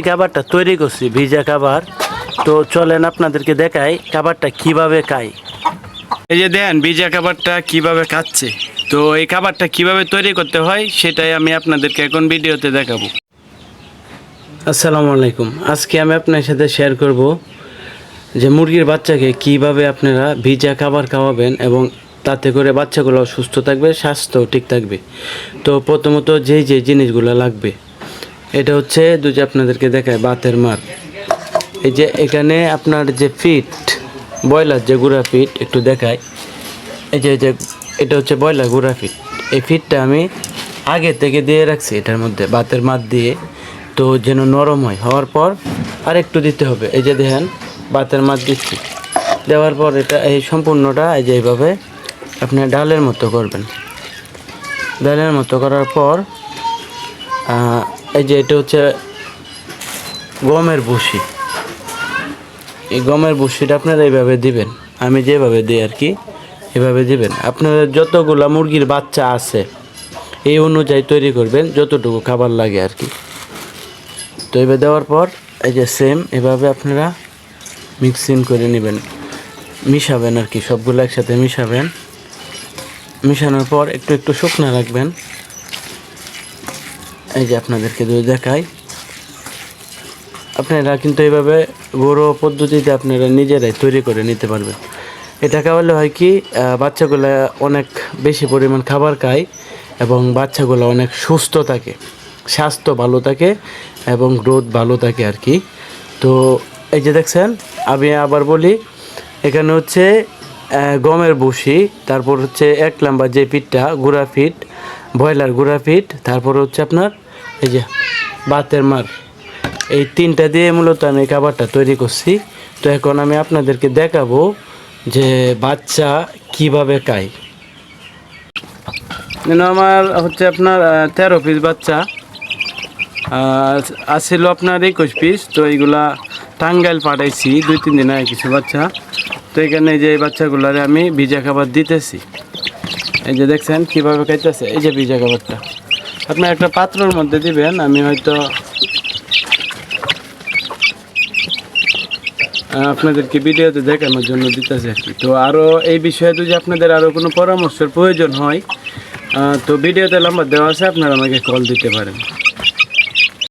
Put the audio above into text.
খাবারটা তৈরি করছি ভিজা খাবার। তো চলেন আপনাদেরকে দেখাই খাবারটা কিভাবে খাই। এই যে দেন ভিজা খাবারটা কিভাবে খাচ্ছে। তো এই খাবারটা কিভাবে তৈরি করতে হয় সেটাই আমি আপনাদেরকে এখন ভিডিওতে দেখাবো। আসসালামু আলাইকুম। আজকে আমি আপনার সাথে শেয়ার করব যে মুরগির বাচ্চাকে কিভাবে আপনারা ভিজা খাবার খাওয়াবেন এবং তাতে করে বাচ্চাগুলো সুস্থ থাকবে, স্বাস্থ্য ঠিক থাকবে। তো প্রথমত যেই জিনিসগুলো লাগবে এটা হচ্ছে যে আপনাদেরকে দেখায় বাতের মার। এই যে এখানে আপনার যে ফিট ব্রয়লার যে গুঁড়া ফিট একটু দেখায়। এই যে এটা হচ্ছে ব্রয়লার গুঁড়া ফিট। এই ফিটটা আমি আগে থেকে দিয়ে রাখছি এটার মধ্যে বাতের মার দিয়ে, তো যেন নরম হয়। হওয়ার পর আর একটু দিতে হবে। এই যে দেখেন বাতের মার দিচ্ছি, দেওয়ার পর এটা এই সম্পূর্ণটা এই যে এইভাবে আপনি ডালের মতো করবেন। ডালের মতো করার পর এই যে এটা হচ্ছে গমের ভুসি। এই গমের ভুসিটা আপনারা এইভাবে দিবেন, আমি যেভাবে দিই আর কি এভাবে দিবেন। আপনারা যতগুলা মুরগির বাচ্চা আছে এই অনুযায়ী তৈরি করবেন, যতটুকু খাবার লাগে আর কি। তো এবার দেওয়ার পর এই যে সেম এভাবে আপনারা মিক্সিং করে নেবেন, মিশাবেন আর কি, সবগুলো একসাথে মিশাবেন। মিশানোর পর একটু একটু শুকনো রাখবেন। এই যে আপনাদেরকে যদি দেখাই, আপনারা কিন্তু এইভাবে ঘরোয়া পদ্ধতিতে আপনারা নিজেরাই তৈরি করে নিতে পারবেন। এটা খাওয়ালে হয় কি বাচ্চাগুলো অনেক বেশি পরিমাণ খাবার খায় এবং বাচ্চাগুলো অনেক সুস্থ থাকে, স্বাস্থ্য ভালো থাকে এবং গ্রোথ ভালো থাকে আর কি। তো এই যে দেখছেন, আমি আবার বলি, এখানে হচ্ছে গমের ভুসি, তারপর হচ্ছে 1 নাম্বার যে ফিটটা গুঁড়া ফিট, ব্রয়লার গুঁড়া ফিট, তারপর হচ্ছে আপনার এই যে বাতের মার। এই 3টা দিয়ে মূলত আমি খাবারটা তৈরি করছি। তো এখন আমি আপনাদেরকে দেখাবো যে বাচ্চা কিভাবে খায়। আমার হচ্ছে আপনার 13 পিস বাচ্চা আসছিল, আপনার 21 পিস। তো এইগুলা টাঙ্গাইল পাঠাইছি 2-3 দিন আগে কিছু বাচ্চা। তো এখানে যে বাচ্চাগুলারে আমি ভিজা খাবার দিতেছি। এই যে দেখছেন কীভাবে খাইতেছে। এই যে ভিজা খাবারটা আপনি একটা পাত্রের মধ্যে দিবেন, আমি হয়তো আপনাদেরকে ভিডিওতে দেখানোর জন্য দিতেছি আর কি। তো আরও এই বিষয়ে যদি আপনাদের আরও কোনো পরামর্শের প্রয়োজন হয় তো ভিডিওতে নাম্বার দেওয়া আছে, আপনারা আমাকে কল দিতে পারেন।